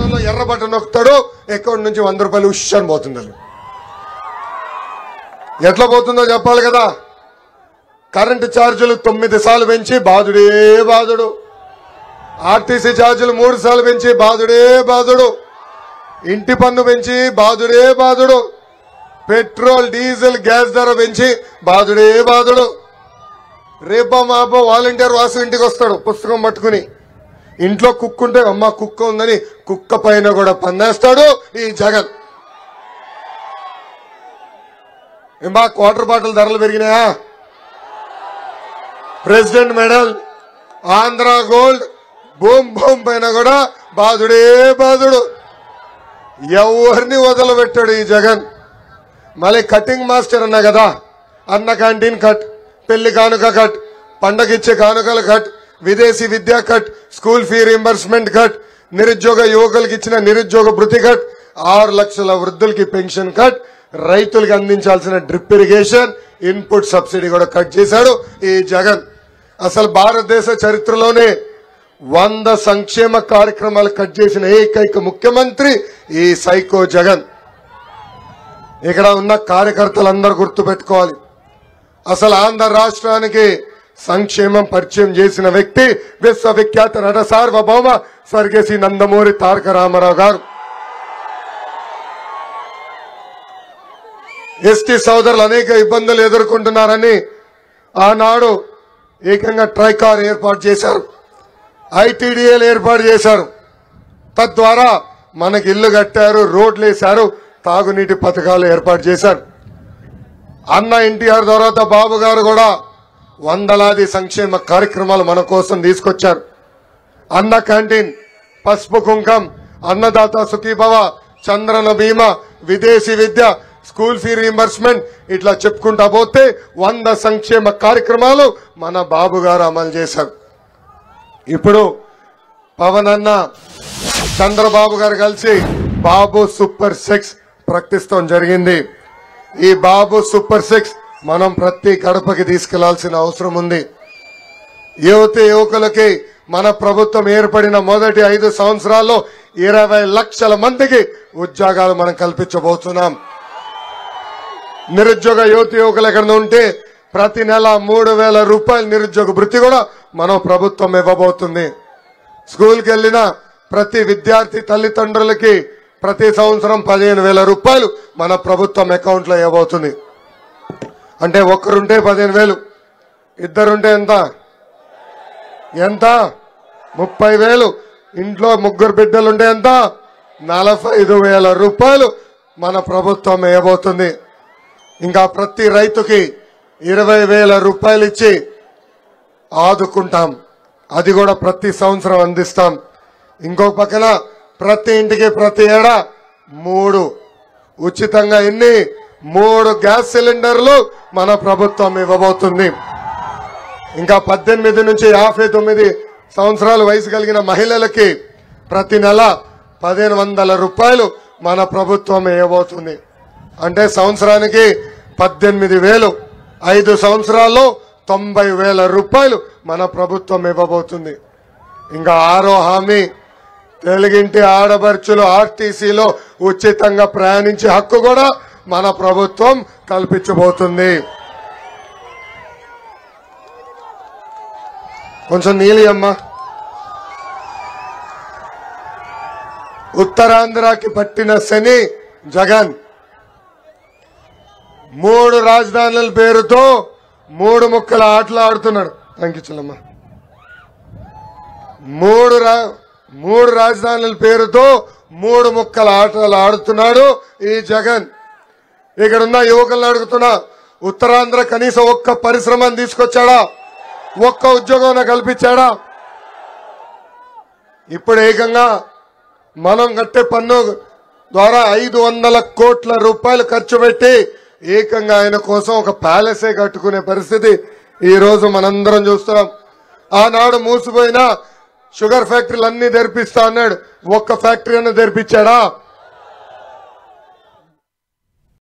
సెకండ్లో ఎర్ర button నొక్కుతాడు, account నుంచి 100 రూపాయలు ఉష్ పోతుంది. ఎట్లా పోతుందో చెప్పాలి కదా. కరెంటు ఛార్జీలు 9 సార్లు పెంచి బాధుడే బాధుడు, ఆర్టీసీ ఛార్జీలు 3 సార్లు పెంచి బాధుడే బాధుడు, ఇంటి పన్ను పెంచి బాధుడే బాధుడు, పెట్రోల్ డీజిల్ గ్యాస్ ధర పెంచి బాధుడే బాధుడు. రేపో మాపో వాలంటీర్ వాసు ఇంటికి వస్తాడు పుస్తకం పట్టుకుని. ఇంట్లో కుక్క ఉంటే అమ్మ కుక్క ఉందని కుక్క పైన కూడా పన్నేస్తాడు ఈ జగన్. ఏమా వాటర్ బాటిల్ ధరలు పెరిగినాయా? President medal, Andhra gold, boom boom పైన కూడా బాధుడే బాధుడు. ఎవరిని వదలబెట్టాడు ఈ జగన్. మళ్ళీ కటింగ్ మాస్టర్ అన్నా కదా, అన్న క్యాంటీన్ కట్, పెళ్లి కానుక కట్, పండగిచ్చే కానుకలు కట్, విదేశీ విద్యా cut, school fee reimbursement cut, నిరుద్యోగ యువకులకి ఇచ్చిన నిరుద్యోగ భృతి కట్, 6 లక్షల వృద్ధులకి పెన్షన్ కట్, రైతులకు అందించాల్సిన డ్రిప్ ఇరిగేషన్ ఇన్పుట్ సబ్సిడీ కూడా కట్ చేశాడు ఈ జగన్. అసలు భారతదేశ చరిత్రలోనే 100 సంక్షేమ కార్యక్రమాలు కట్ చేసిన ఏకైక ముఖ్యమంత్రి ఈ సైకో జగన్. ఇక్కడ ఉన్న కార్యకర్తలందరూ గుర్తుపెట్టుకోవాలి. అసలు ఆంధ్ర రాష్ట్రానికి సంక్షేమం పరిచయం చేసిన వ్యక్తి విశ్వవిఖ్యాత నట సార్వభౌమ స్వర్గీయ నందమూరి తారక రామారావు గారు. ఎస్టీ సోదరులు అనేక ఇబ్బందులు ఎదుర్కొంటున్నారని ఆనాడు ఏకంగా ట్రైకార్ ఏర్పాటు చేశారు, ఐటీడీఏలు ఏర్పాటు చేశారు. తద్వారా మనకి ఇల్లు కట్టారు, రోడ్లు వేశారు, తాగునీటి పథకాలు ఏర్పాటు చేశారు. అన్న ఎన్టీఆర్ తర్వాత బాబు గారు కూడా వందలాది సంక్షేమ కార్యక్రమాలు మన కోసం తీసుకొచ్చారు. అన్న క్యాంటీన్, పసుపు కుంకం, అన్నదాత సుఖీభవ, చంద్రన బీమా, విదేశీ విద్య, స్కూల్ ఫీ రీంబర్స్మెంట్, ఇట్లా చెప్పుకుంటా పోతే 100 సంక్షేమ కార్యక్రమాలు మన బాబు గారు అమలు చేశారు. ఇప్పుడు పవన్ అన్న, చంద్రబాబు గారు కలిసి బాబు సూపర్ 6 ప్రకటిస్తాం జరిగింది. ఈ బాబు సూపర్ 6 మనం ప్రతి గడపకి తీసుకెళ్లాల్సిన అవసరం ఉంది. యువకులకి మన ప్రభుత్వం ఏర్పడిన మొదటి 5 సంవత్సరాల్లో 20 లక్షల మందికి ఉద్యోగాలు మనం కల్పించబోతున్నాం. నిరుద్యోగ యువకులు ఎక్కడ ఉంటే ప్రతి నెల 3,000 రూపాయల నిరుద్యోగ భృతి కూడా మన ప్రభుత్వం ఇవ్వబోతుంది. స్కూల్కి వెళ్లిన ప్రతి విద్యార్థి తల్లిదండ్రులకి ప్రతి సంవత్సరం 15,000 రూపాయలు మన ప్రభుత్వం అకౌంట్ లో ఇవ్వబోతుంది. అంటే ఒక్కరుంటే 15,000, ఇద్దరుంటే ఎంత 30,000, ఇంట్లో 3 బిడ్డలుంటే ఎంత 45,000 రూపాయలు మన ప్రభుత్వం ఇవ్వబోతుంది. ఇంకా ప్రతి రైతుకి 20,000 రూపాయలు ఇచ్చి ఆదుకుంటాం. అది కూడా ప్రతి సంవత్సరం అందిస్తాం. ఇంకో పక్కన ప్రతి ఇంటికి ప్రతి ఏడా 3 ఉచితంగా 3 గ్యాస్ సిలిండర్లు మన ప్రభుత్వం ఇవ్వబోతుంది. ఇంకా 18 నుంచి 59 సంవత్సరాల వయసు కలిగిన మహిళలకి ప్రతి నెల 1,500 రూపాయలు మన ప్రభుత్వం ఇవ్వబోతుంది. అంటే సంవత్సరానికి 18,000, 5 సంవత్సరాల్లో 90,000 రూపాయలు మన ప్రభుత్వం ఇవ్వబోతుంది. ఇంకా 6వ హామీ, తెలుగింటి ఆడపడుచులు ఆర్టీసీలో ఉచితంగా ప్రయాణించే హక్కు కూడా మన ప్రభుత్వం కల్పించబోతుంది. కొంచెం నీలియమ్మా. ఉత్తరాంధ్రకి పట్టిన శని జగన్ 3 రాజధానుల పేరుతో 3 ముక్కల ఆటలు ఆడుతున్నాడు. అంకించలమ్మా. 3 రాజధానుల పేరుతో 3 ముక్కల ఆటలు ఆడుతున్నాడు ఈ జగన్. ఇక్కడున్న యువకులను అడుగుతున్నా, ఉత్తరాంధ్ర కనీసం ఒక్క పరిశ్రమను తీసుకొచ్చాడా? ఒక్క ఉద్యోగం కల్పించాడా? ఇప్పుడు ఏకంగా మనం కట్టే పన్ను ద్వారా 500 కోట్ల రూపాయలు ఖర్చు పెట్టి ఏకంగా ఆయన కోసం ఒక ప్యాలెసే కట్టుకునే పరిస్థితి ఈ రోజు మనందరం చూస్తున్నాం. ఆనాడు మూసిపోయిన షుగర్ ఫ్యాక్టరీలు అన్ని తెరిపిస్తా అన్నాడు. ఒక్క ఫ్యాక్టరీ అన్న తెరిపించాడా?